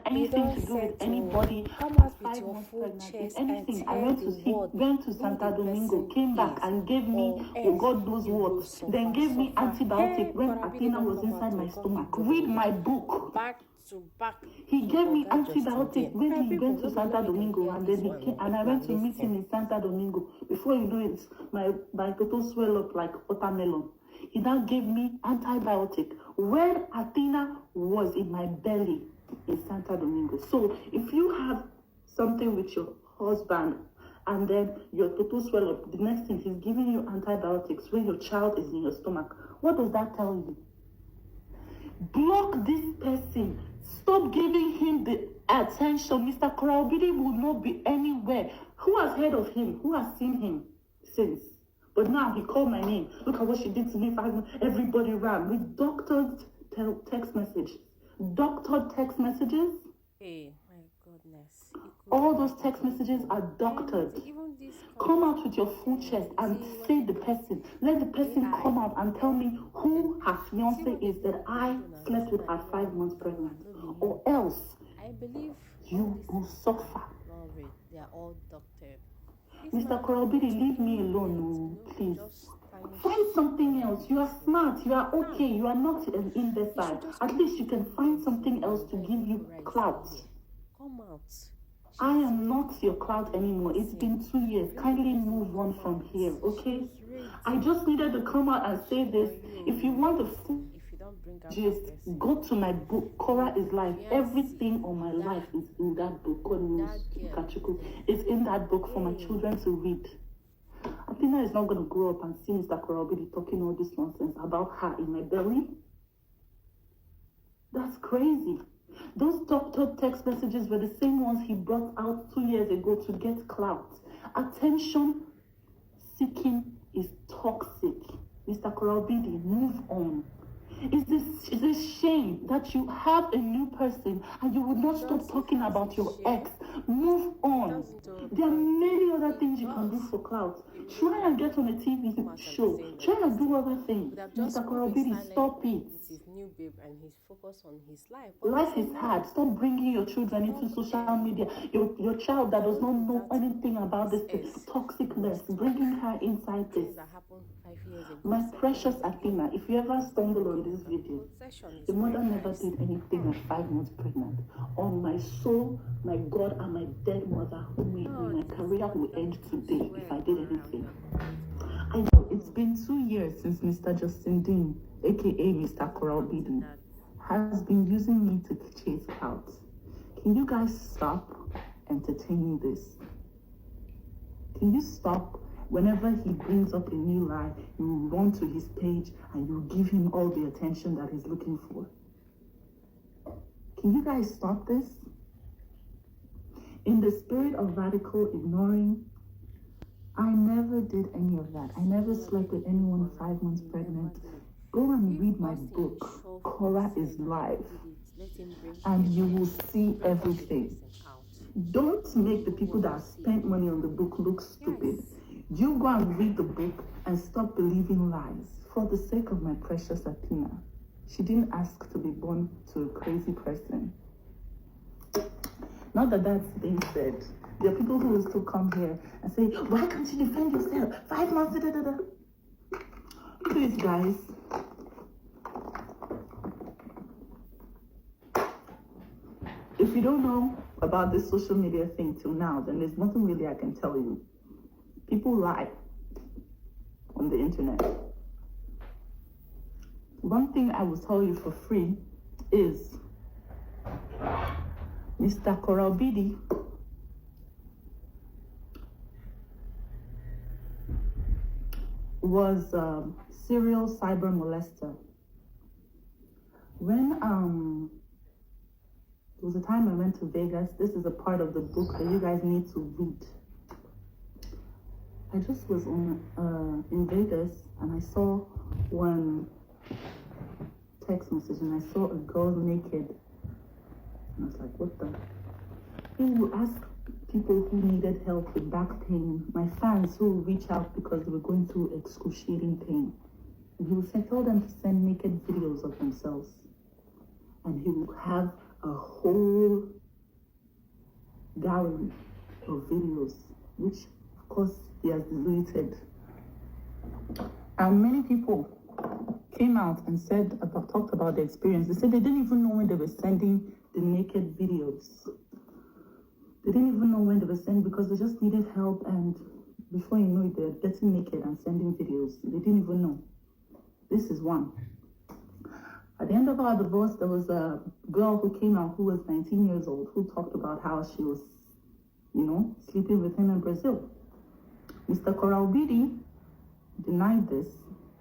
had anything to do with anybody. Come I was out with 5 your months full pregnant. chest If anything, and I tell went the to see, world went to who Santa the Domingo, person came back is, and gave me, or God knows you will what. suffer, Then gave me suffer. antibiotic Hey, when Korraobidi Athena don't was come inside out my to stomach. come Read my book. back to back. He gave me Oga Justin antibiotic Dean. when My he people, went to no be Santa let me Domingo, hear and this then he one, came, and I na went to meet him listen. in Santa Domingo. Before you know it, my total swell up like watermelon. He now gave me antibiotic when Athena was in my belly in Santa Domingo. So if you have something with your husband and then your total swell up, the next thing he's giving you antibiotics when your child is in your stomach, what does that tell you? Block this person. Stop giving him the attention. Mr. Korraobidi will not be anywhere. Who has heard of him? Who has seen him since? But now he called my name. Look at what she did to me. Everybody ran with doctored text messages. Doctored text messages. Hey, my goodness. All those text messages are doctored. Come out with your full chest and say the person. Let the person come out and tell me who her fiance is that I slept with at 5 months pregnant. Or else I believe you will suffer. They are all doctored. Mr. Korraobidi, leave me alone, no, please. Find something else. You are smart. You are okay. You are not an imbecile. At least you can find something else to give you clout. Come out. I am not your clout anymore. It's been 2 years. Kindly move on from here, okay? I just needed to come out and say this. If you want the full gist, go to my book, Korra is Life. Everything on my life is in that book. God knows, it's in that book for my children to read. Athena is not going to grow up and see Mr. Korraobidi talking all this nonsense about her in my belly. That's crazy. Those doctored text messages were the same ones he brought out 2 years ago to get clout. Attention seeking is toxic. Mr. Korraobidi, move on. It's a shame that you have a new person and you would not stop talking about your ex. Move on. There are many other things you can do for clout. Try and get on a TV show. Try and do other things. Mr. Korraobidi, stop it. His new babe and he's focused on his life. Life is hard. Stop bringing your children into social media. Your child that does not know anything about this toxicness, bringing her inside this. My precious Athena, if you ever stumble on this video, the mother never did anything at 5 months pregnant. On my soul, my God, and my dead mother who made me, my career will end today if I did anything. I know it's been 2 years since Mr. Justin Dean, aka Mr. Korraobidi, has been using me to chase clout. Can you guys stop entertaining this? Can you stop? Whenever he brings up a new lie, you run to his page and you give him all the attention that he's looking for. Can you guys stop this? In the spirit of radical ignoring, I never did any of that. I never slept with anyone 5 months pregnant. Go and read my book, Korra is Life, and you will see everything. Don't make the people that spent money on the book look stupid. You go and read the book and stop believing lies for the sake of my precious Athena. She didn't ask to be born to a crazy person. Not that that's being said. There are people who will still come here and say, why can't you defend yourself? 5 months, da da da. Please, guys. If you don't know about this social media thing till now, then there's nothing really I can tell you. People lie on the internet. One thing I will tell you for free is Mr. Korraobidi was a serial cyber molester. When there was a time I went to Vegas. This is a part of the book that you guys need to read. I just was in Vegas and I saw one text message and I saw a girl naked. And I was like, what the? He would ask people who needed help with back pain, my fans who would reach out because they were going through excruciating pain. And he would tell them to send naked videos of themselves. And he would have a whole gallery of videos, which of course he has deleted. And many people came out and talked about the experience. They said they didn't even know when they were sending the naked videos. They didn't even know when they were sending because they just needed help, and before you know it, they're getting naked and sending videos. They didn't even know. This is one. At the end of our divorce, there was a girl who came out who was 19 years old who talked about how she was, sleeping with him in Brazil. Mr. Korraobidi denied this.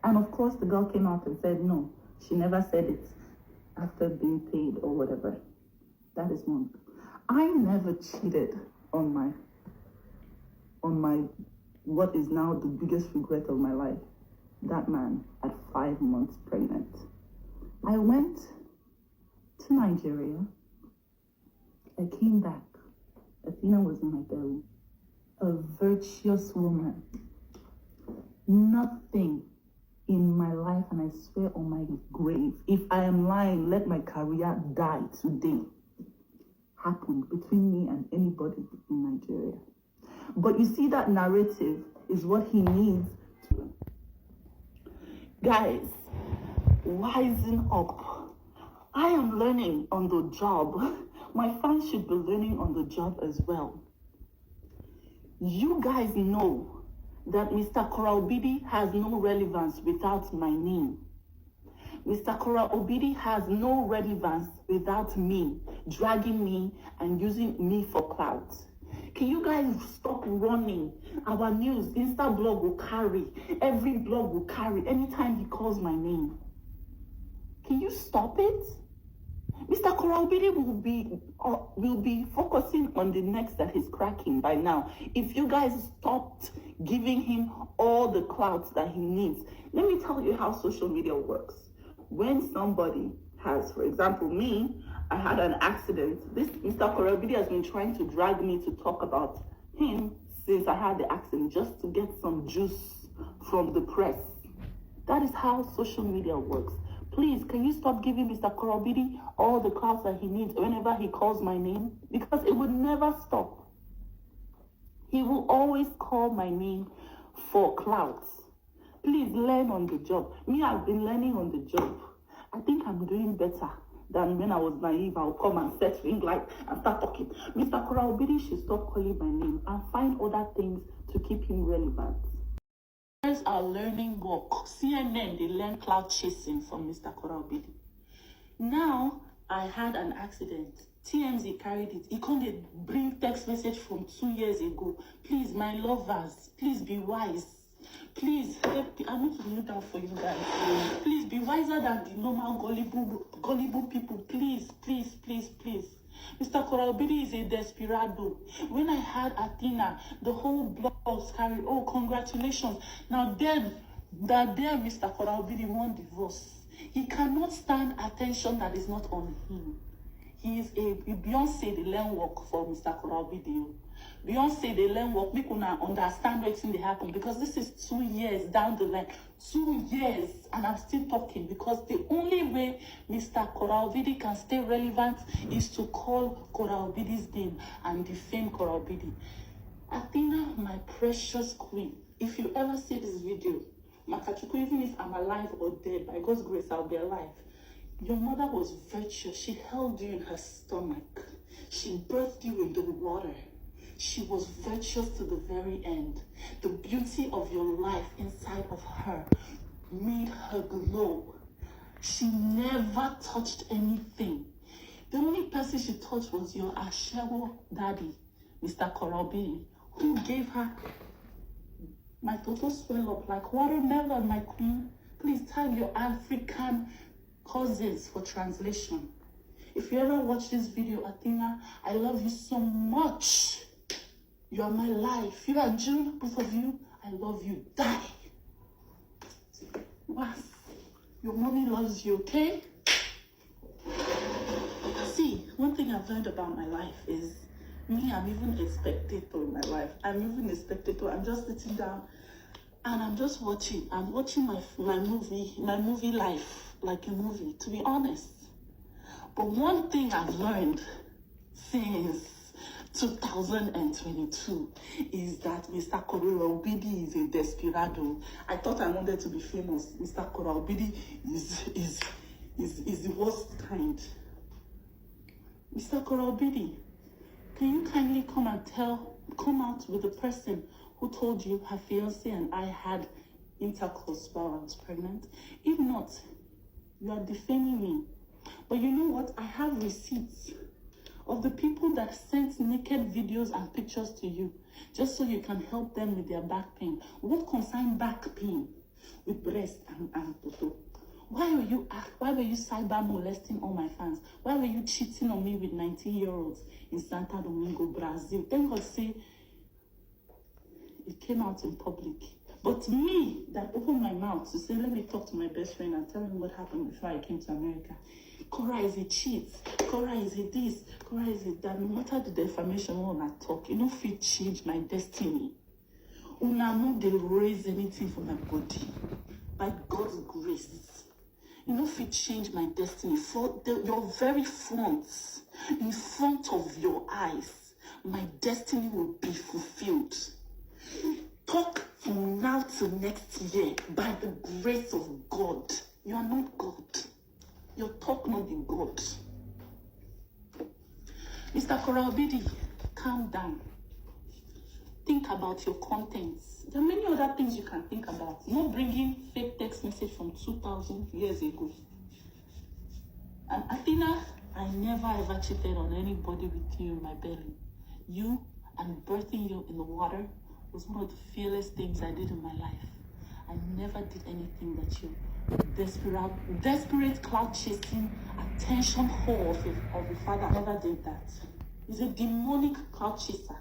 And of course, the girl came out and said, no, she never said it after being paid or whatever. That is one. I never cheated on my what is now the biggest regret of my life. That man at 5 months pregnant. I went to Nigeria. I came back. Athena was in my belly. A virtuous woman. Nothing in my life, and I swear on my grave, if I am lying, let my career die today, happened between me and anybody in Nigeria. But you see, that narrative is what he needs to. Guys, wisen up. I am learning on the job. My fans should be learning on the job as well. You guys know that Mr. Korraobidi has no relevance without my name. Mr. Korraobidi has no relevance without me, dragging me and using me for clout. Can you guys stop running? Our news, Insta blog will carry, every blog will carry anytime he calls my name. Can you stop it? Mr. Korraobidi will be focusing on the necks that he's cracking by now. If you guys stopped giving him all the clouds that he needs. Let me tell you how social media works. When somebody has, for example, me, I had an accident. This Mr. Korraobidi has been trying to drag me to talk about him since I had the accident, just to get some juice from the press. That is how social media works. Please, can you stop giving Mr. Korraobidi all the clouds that he needs whenever he calls my name? Because it would never stop. He will always call my name for clouds. Please learn on the job. Me, I've been learning on the job. I think I'm doing better than when I was naive. I'll come and set ring light and start talking. Mr. Korraobidi should stop calling my name and find other things to keep him relevant. Guys are learning work. CNN, they learn cloud chasing from Mr. Korraobidi. Now, I had an accident. TMZ carried it. He couldn't bring text message from 2 years ago. Please, my lovers, please be wise. Please, I need to kneel down for you guys. Please be wiser than the normal gullible people. Please, please, please, please. Mr. Korraobidi is a desperado. When I had Athena, the whole blogs carried, oh, congratulations. Now then, Mr. Korraobidi won divorce. He cannot stand attention that is not on him. He is a Beyonce, the learn work for Mr. Korraobidi. Beyonce, they learn work. We can understand what's in the happen, because this is 2 years down the line. 2 years, and I'm still talking, because the only way Mr. Korraobidi can stay relevant is to call Korraobidi's name and defame Korraobidi. Athena, my precious queen, if you ever see this video, Makachuku, even if I'm alive or dead, by God's grace, I'll be alive. Your mother was virtuous. She held you in her stomach. She birthed you in the water. She was virtuous to the very end. The beauty of your life inside of her made her glow. She never touched anything. The only person she touched was your Ashewo daddy, Mr. Korraobidi, who gave her my total swell up like watermelon, my queen. Please tell your African cousins for translation. If you ever watch this video, Athena, I love you so much. You are my life. You and June, both of you, I love you. Die. Was, your mommy loves you, okay? See, one thing I've learned about my life is me, I'm even a spectator in my life. I'm even a spectator. I'm just sitting down and I'm just watching. I'm watching my movie life like a movie, to be honest. But one thing I've learned since 2022 is that Mr. Korraobidi is a desperado. I thought I wanted to be famous. Mr. Korraobidi is the worst kind. Mr. Korraobidi, can you kindly come out with the person who told you her fiancé and I had intercourse while I was pregnant? If not, you are defaming me. But you know what? I have receipts of the people that sent naked videos and pictures to you just so you can help them with their back pain. What concern back pain with breast and photo? Why were you cyber molesting all my fans? Why were you cheating on me with 19-year-olds in Santo Domingo, Brazil? Thank God say it came out in public. But me that opened my mouth to say, let me talk to my best friend and tell him what happened before I came to America. Korra is a cheat. Korra is a this. Korra is a that. No matter the defamation when I talk, you know, fit change my destiny. Una no dey raise anything for my body. By God's grace. You know, fit change my destiny. For your very front, in front of your eyes, my destiny will be fulfilled. Talk from now to next year by the grace of God. You are not God. Your talk not be God. Mr. Korraobidi, calm down. Think about your contents. There are many other things you can think about. Not bringing fake text message from 2,000 years ago. And Athena, I never ever cheated on anybody with you in my belly. You and birthing you in the water was one of the fearless things I did in my life. I never did anything that you desperate cloud chasing attention whore of a father. I never did that. He's a demonic cloud chaser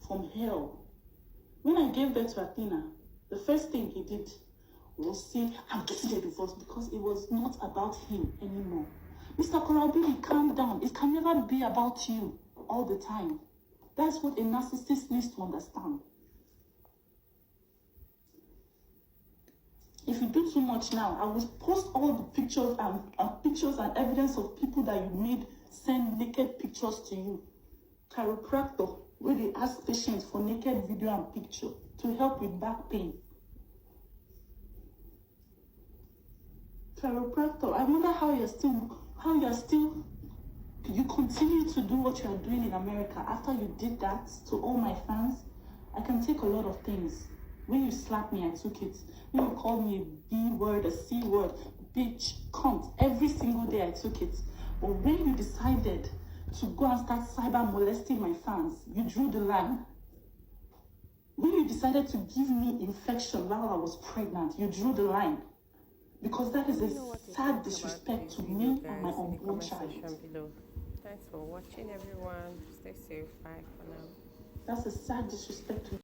from hell. When I gave birth to Athena, the first thing he did was say, I'm getting a divorce, because it was not about him anymore. Mr. Korraobidi, calm down. It can never be about you all the time. That's what a narcissist needs to understand. If you do too much now, I will post all the pictures and evidence of people that you made send naked pictures to you. Chiropractor, where they ask patients for naked video and picture to help with back pain. Chiropractor, I wonder how you continue to do what you are doing in America after you did that to all my fans. I can take a lot of things. When you slapped me, I took it. When you called me a B word, a C word, bitch, cunt, every single day I took it. But when you decided to go and start cyber molesting my fans, you drew the line. When you decided to give me infection while I was pregnant, you drew the line. Because that is a sad disrespect to me and my unborn child. Thanks for watching, everyone. Stay safe. Bye for now. That's a sad disrespect to